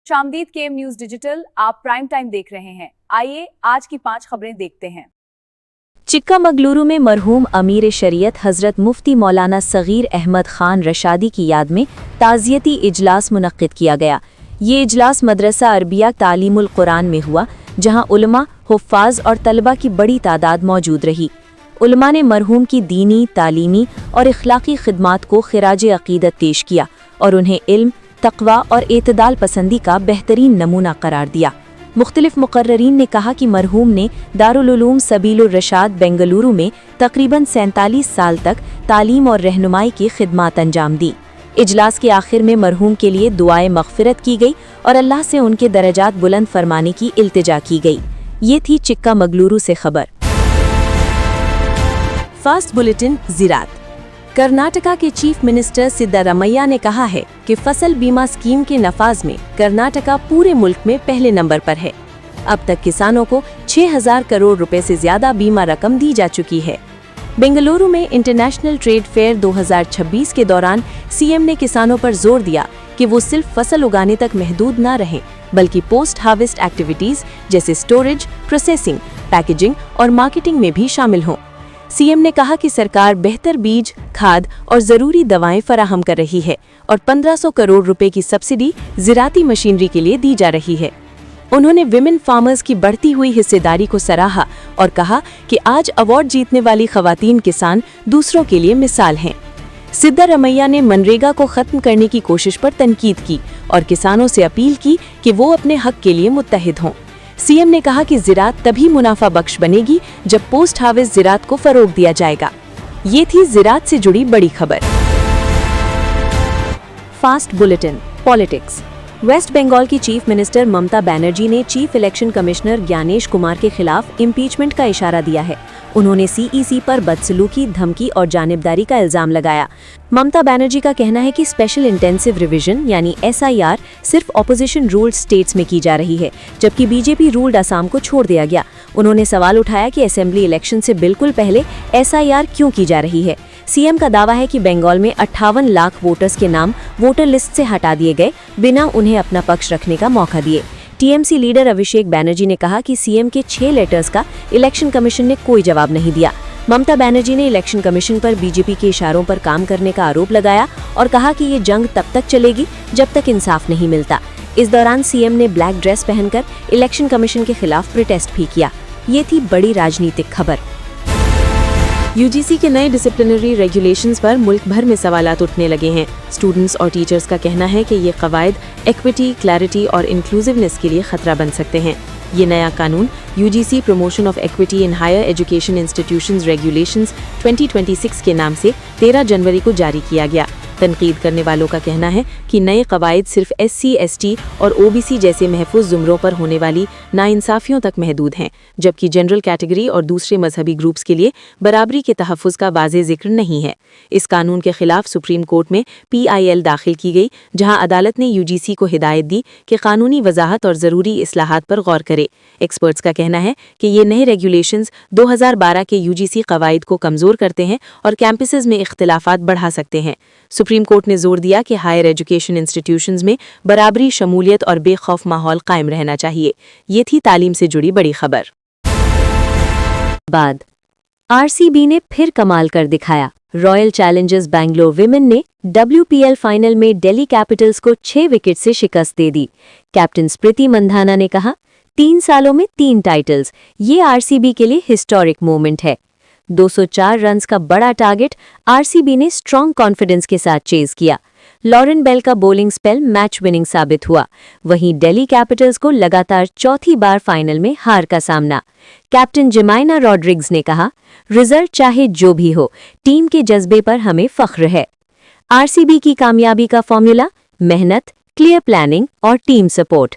शामदीद KM news digital आप prime time देख रहे हैं। आइए आज की 5 खबरें देखते हैं। चिक्कामगलुरु में मरहूम अमीर शरीयत हजरत मुफ्ती मौलाना सगीर अहमद खान रशादी की याद में ताज़ियती इजलास मुनक्किद किया गया। ये इजलास मदरसा अरबिया तालीमुल कुरान में हुआ, जहां उलमा, हुफ्फाज और तलबा की बड़ी तादाद मौजूद रही। उलमा ने मरहूम की दीनी, तालीमी और इखलाकी खिदमात को खिराज अकीदत पेश किया और उन्हें इल्म, तक़वा और एतदाल पसंदी का बेहतरीन नमूना करार दिया। मुख्तलिफ मुकर्ररीन ने कहा कि मरहूम ने दारुल उलूम सबीलुर रशाद बेंगलुरु में तकरीबन 47 साल तक तालीम और रहनुमाई की खिदमात अंजाम दी। इजलास के आखिर में मरहूम के लिए दुआए मग़फ़िरत की गई और अल्लाह से उनके दरजात बुलंद फरमाने की इल्तिजा की गई। ये थी चिक्कामगलुरु से खबर। Fast bulletin ज़िरात। कर्नाटका के चीफ मिनिस्टर सिद्धारमैया ने कहा है कि फसल बीमा स्कीम के नफाज में कर्नाटका पूरे मुल्क में पहले नंबर पर है। अब तक किसानों को 6000 करोड़ रुपए से ज्यादा बीमा रकम दी जा चुकी है। बेंगलुरु में इंटरनेशनल ट्रेड फेयर 2026 के दौरान सीएम ने किसानों पर जोर दिया कि वो सिर्फ फसल उगाने तक महदूद न रहें, बल्कि पोस्ट हार्वेस्ट एक्टिविटीज जैसे स्टोरेज, प्रोसेसिंग, पैकेजिंग और मार्केटिंग में भी शामिल हों। सीएम ने कहा कि सरकार बेहतर बीज, खाद और जरूरी दवाएं फराहम कर रही है और 1500 करोड़ रुपए की सब्सिडी ज़िराती मशीनरी के लिए दी जा रही है। उन्होंने विमेन फार्मर्स की बढ़ती हुई हिस्सेदारी को सराहा और कहा कि आज अवार्ड जीतने वाली खवातीन किसान दूसरों के लिए मिसाल हैं। सिद्धारमैया ने मनरेगा को खत्म करने की कोशिश पर तनकीद की और किसानों से अपील की कि वो अपने हक के लिए मुत्तहिद हों। सीएम ने कहा कि ज़िरात तभी मुनाफा बख्श बनेगी जब पोस्ट हार्वेस्ट ज़िरात को फरोग दिया जाएगा। ये थी ज़िरात से जुड़ी बड़ी खबर। Fast bulletin politics. West Bengal की चीफ मिनिस्टर ममता बनर्जी ने chief election commissioner Gyanesh Kumar के खिलाफ इम्पीचमेंट का इशारा दिया है। उन्होंने सीईसी पर बदसलूकी, धमकी और जानिबदारी का इल्जाम लगाया। ममता बनर्जी का कहना है कि स्पेशल इंटेंसिव रिवीजन यानी SIR सिर्फ ऑपोजिशन रूल्ड स्टेट्स में की जा रही है, जबकि बीजेपी रूल्ड असम को छोड़ दिया गया। उन्होंने सवाल उठाया कि असेंबली इलेक्शन से बिल्कुल पहले SIR क्यों की जा रही है। सीएम का दावा है कि बंगाल में 58 लाख वोटर्स के नाम वोटर लिस्ट से हटा दिए गए, बिना उन्हें अपना पक्ष रखने का मौका दिए। टीएमसी लीडर अभिषेक बैनर्जी ने कहा कि सीएम के 6 लेटर्स का इलेक्शन कमीशन ने कोई जवाब नहीं दिया। ममता बनर्जी ने इलेक्शन कमीशन पर बीजेपी के इशारों पर काम करने का आरोप लगाया और कहा कि ये जंग तब तक चलेगी जब तक इंसाफ नहीं मिलता। इस दौरान सीएम ने ब्लैक ड्रेस पहनकर इलेक्शन कमीशन के खिलाफ प्रोटेस्ट भी किया। ये थी बड़ी राजनीतिक खबर। यूजीसी के नए डिसिप्लिनरी रेगुलेशंस पर मुल्क भर में सवालात उठने लगे हैं। स्टूडेंट्स और टीचर्स का कहना है कि ये कवायद इक्विटी, क्लैरिटी और इंक्लूसिवनेस के लिए खतरा बन सकते हैं। ये नया कानून UGC promotion of equity in higher education institutions regulations 2026 के नाम से 13 जनवरी को जारी किया गया। तनकीद करने वालों का कहना है कि नए कवायद सिर्फ SC, ST और OBC जैसे महफूज जुमरों पर होने वाली नाइंसाफियों तक महदूद हैं, जबकि जनरल कैटेगरी और दूसरे मजहबी ग्रुप्स के लिए बराबरी के तहफ़्फ़ुज़ का वाज़ेह जिक्र नहीं है। इस कानून के खिलाफ सुप्रीम कोर्ट में PIL दाखिल की गई, जहां अदालत ने यूजीसी को हिदायत दी कि कानूनी वजाहत और ज़रूरी इस्लाहात पर गौर करे। एक्सपर्ट्स का कहना है कि ये नए रेगुलेशंस 2012 के यूजीसी कवायद को कमज़ोर करते हैं और कैंपसेस में इख्तिलाफात बढ़ा सकते हैं। सुप्रीम कोर्ट ने जोर दिया कि हायर एजुकेशन इंस्टीट्यूशंस में बराबरी, शमूलियत और बेखौफ माहौल कायम रहना चाहिए। ये थी तालीम से जुड़ी बड़ी खबर। बाद RCB ने फिर कमाल कर दिखाया। रॉयल चैलेंजर्स बैंगलोर विमेन ने WPL फाइनल में दिल्ली कैपिटल्स को 6 विकेट से शिकस्त दे दी। कैप्टन स्मृति मंधाना ने कहा, 3 सालों में 3 टाइटल्स, ये RCB के लिए हिस्टोरिक मोमेंट है। 204 रन्स का बड़ा टारगेट RCB ने स्ट्रॉन्ग कॉन्फिडेंस के साथ चेज किया। लॉरेन बेल का बॉलिंग स्पेल मैच विनिंग साबित हुआ। वहीं दिल्ली कैपिटल्स को लगातार चौथी बार फाइनल में हार का सामना। कैप्टन जिमाइना रॉड्रिग्स ने कहा, रिजल्ट चाहे जो भी हो, टीम के जज्बे पर हमें फख्र है। RCB की कामयाबी का फॉर्मूला मेहनत, क्लियर प्लानिंग और टीम सपोर्ट।